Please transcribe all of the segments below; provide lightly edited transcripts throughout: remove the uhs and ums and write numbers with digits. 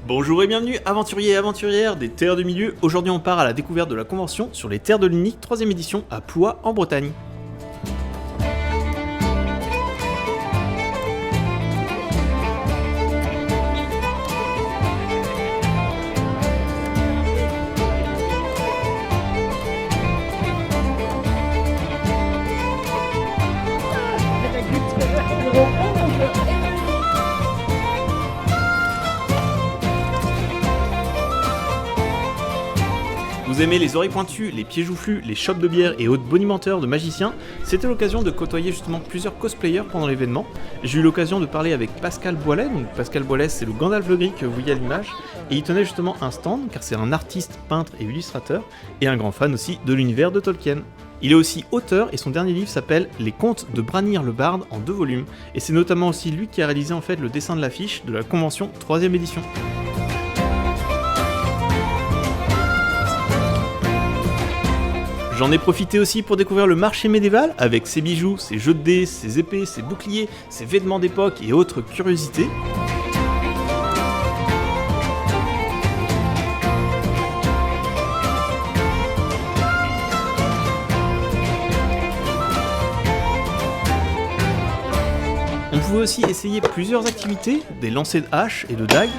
Bonjour et bienvenue aventuriers et aventurières des Terres du Milieu. Aujourd'hui on part à la découverte de la convention sur les Terres de l'Unique 3ème édition à Ploie en Bretagne. Vous aimez les oreilles pointues, les pieds joufflus, les chopes de bière et autres bonimenteurs de magiciens? C'était l'occasion de côtoyer justement plusieurs cosplayers pendant l'événement. J'ai eu l'occasion de parler avec Pascal Boilet, donc Pascal Boilet c'est le Gandalf le Gris que vous voyez à l'image, et il tenait justement un stand car c'est un artiste, peintre et illustrateur, et un grand fan aussi de l'univers de Tolkien. Il est aussi auteur et son dernier livre s'appelle Les Contes de Branir le Barde en 2 volumes, et c'est notamment aussi lui qui a réalisé en fait le dessin de l'affiche de la convention 3ème édition. J'en ai profité aussi pour découvrir le marché médiéval avec ses bijoux, ses jeux de dés, ses épées, ses boucliers, ses vêtements d'époque et autres curiosités. On pouvait aussi essayer plusieurs activités, des lancers de haches et de dagues.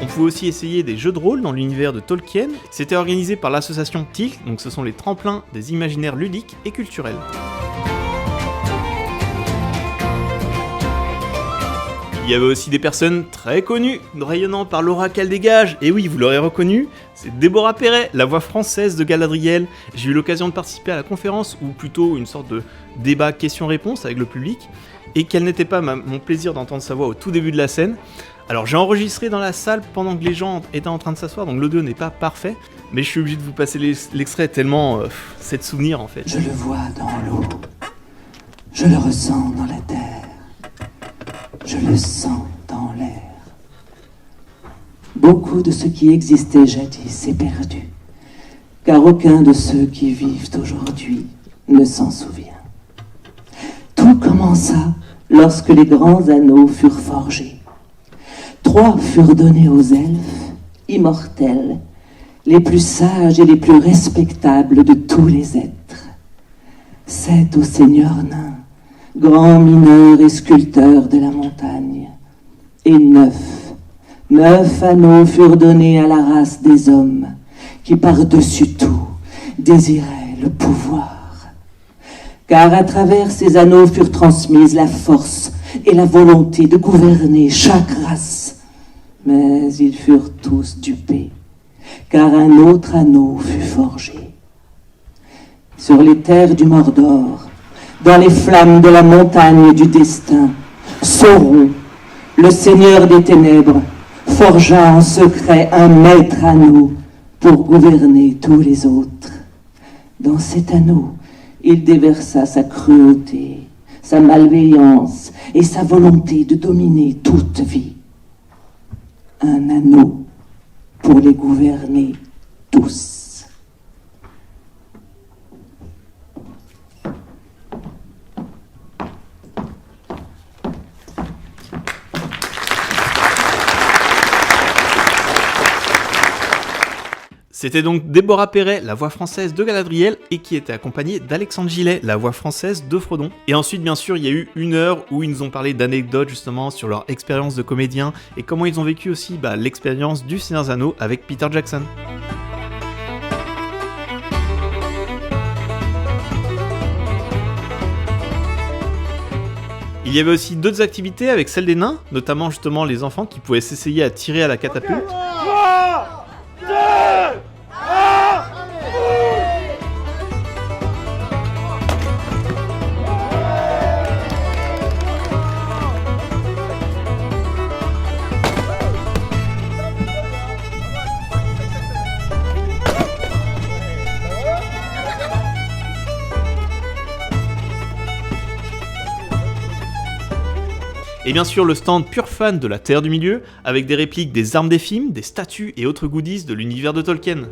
On pouvait aussi essayer des jeux de rôle dans l'univers de Tolkien. C'était organisé par l'association TILC, donc ce sont les tremplins des imaginaires ludiques et culturels. Il y avait aussi des personnes très connues, rayonnant par l'aura qu'elle dégage, et oui, vous l'aurez reconnu, c'est Déborah Perret, la voix française de Galadriel. J'ai eu l'occasion de participer à la conférence, ou plutôt une sorte de débat questions-réponses avec le public, et quel n'était pas mon plaisir d'entendre sa voix au tout début de la scène. Alors j'ai enregistré dans la salle pendant que les gens étaient en train de s'asseoir, donc l'audio n'est pas parfait, mais je suis obligé de vous passer l'extrait tellement c'est de souvenir en fait. Je le vois dans l'eau, je le ressens dans la terre, je le sens dans l'air. Beaucoup de ce qui existait jadis est perdu, car aucun de ceux qui vivent aujourd'hui ne s'en souvient. Tout commença lorsque les grands anneaux furent forgés. 3 furent donnés aux elfes, immortels, les plus sages et les plus respectables de tous les êtres. 7 aux seigneurs nains, grands mineurs et sculpteurs de la montagne. Et 9 anneaux furent donnés à la race des hommes, qui par-dessus tout désiraient le pouvoir. Car à travers ces anneaux furent transmises la force et la volonté de gouverner chaque race. Mais ils furent tous dupés, car un autre anneau fut forgé. Sur les terres du Mordor, dans les flammes de la montagne du destin, Sauron, le seigneur des ténèbres, forgea en secret un maître anneau pour gouverner tous les autres. Dans cet anneau, il déversa sa cruauté, sa malveillance et sa volonté de dominer toute vie. Un anneau pour les gouverner tous. C'était donc Déborah Perret, la voix française de Galadriel, et qui était accompagnée d'Alexandre Gillet, la voix française de Frodon. Et ensuite, bien sûr, il y a eu 1 heure où ils nous ont parlé d'anecdotes justement sur leur expérience de comédien et comment ils ont vécu aussi l'expérience du Seigneur des Anneaux avec Peter Jackson. Il y avait aussi d'autres activités avec celle des nains, notamment justement les enfants qui pouvaient s'essayer à tirer à la catapulte. Et bien sûr le stand pur fan de la Terre du Milieu, avec des répliques des armes des films, des statues et autres goodies de l'univers de Tolkien.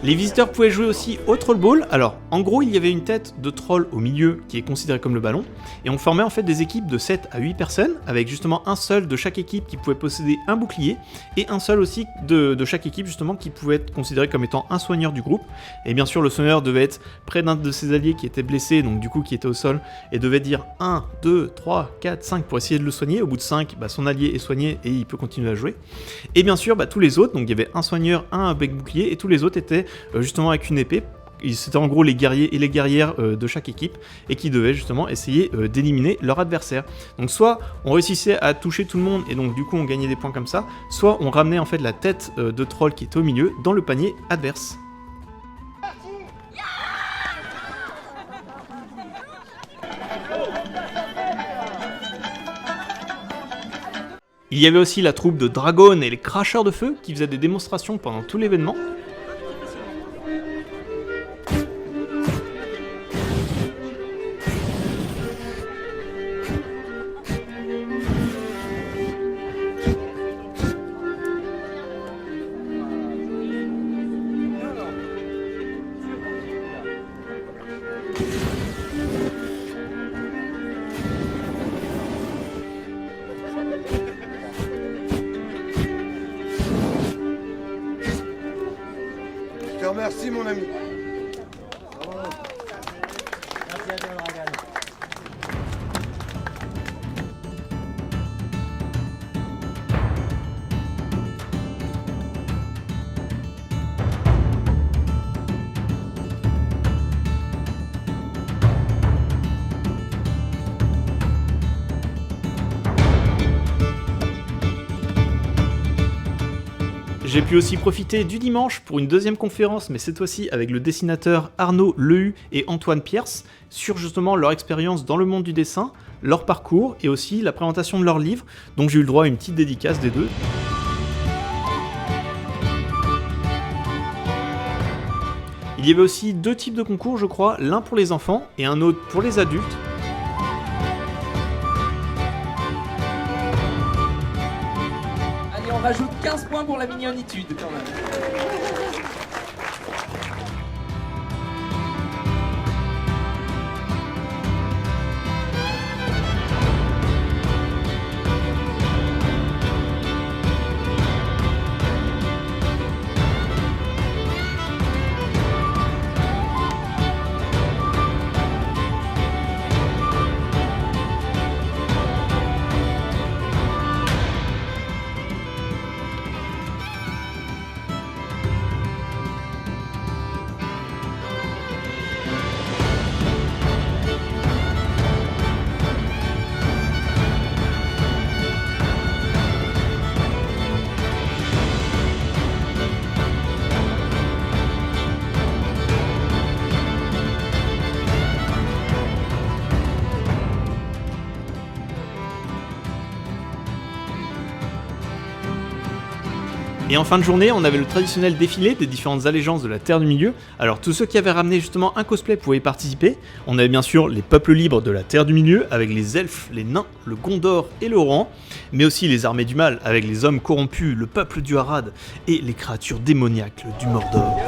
Les visiteurs pouvaient jouer aussi au troll ball. Alors, en gros, il y avait une tête de troll au milieu qui est considérée comme le ballon, et on formait en fait des équipes de 7 à 8 personnes, avec justement un seul de chaque équipe qui pouvait posséder un bouclier, et un seul aussi de chaque équipe justement qui pouvait être considéré comme étant un soigneur du groupe. Et bien sûr, le soigneur devait être près d'un de ses alliés qui était blessé, donc du coup qui était au sol, et devait dire 1, 2, 3, 4, 5 pour essayer de le soigner. Au bout de 5, son allié est soigné et il peut continuer à jouer. Et bien sûr, tous les autres, donc il y avait un soigneur, un bec bouclier, et tous les autres étaient justement avec une épée. C'était en gros les guerriers et les guerrières de chaque équipe, et qui devaient justement essayer d'éliminer leur adversaire. Donc soit on réussissait à toucher tout le monde, et donc du coup on gagnait des points comme ça, soit on ramenait en fait la tête de troll qui était au milieu dans le panier adverse. Il y avait aussi la troupe de Dragon et les cracheurs de feu qui faisaient des démonstrations pendant tout l'événement. Je te remercie, mon ami. Merci à toi, Dragan. J'ai pu aussi profiter du dimanche pour une deuxième conférence, mais cette fois-ci avec le dessinateur Arnaud Lehu et Antoine Pierce, sur justement leur expérience dans le monde du dessin, leur parcours et aussi la présentation de leur livre, donc j'ai eu le droit à une petite dédicace des deux. Il y avait aussi deux types de concours, je crois, l'un pour les enfants et un autre pour les adultes. Allez, on rajoute 15 points pour la mignonitude quand même. Et en fin de journée, on avait le traditionnel défilé des différentes allégeances de la Terre du Milieu. Alors tous ceux qui avaient ramené justement un cosplay pouvaient y participer. On avait bien sûr les peuples libres de la Terre du Milieu, avec les elfes, les nains, le Gondor et le Rohan, mais aussi les armées du mal, avec les hommes corrompus, le peuple du Harad et les créatures démoniaques du Mordor.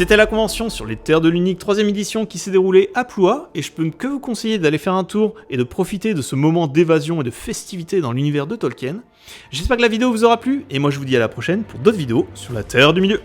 C'était la convention sur les Terres de l'Unique 3ème édition qui s'est déroulée à Ploie, et je peux que vous conseiller d'aller faire un tour et de profiter de ce moment d'évasion et de festivité dans l'univers de Tolkien. J'espère que la vidéo vous aura plu, et moi je vous dis à la prochaine pour d'autres vidéos sur la Terre du Milieu.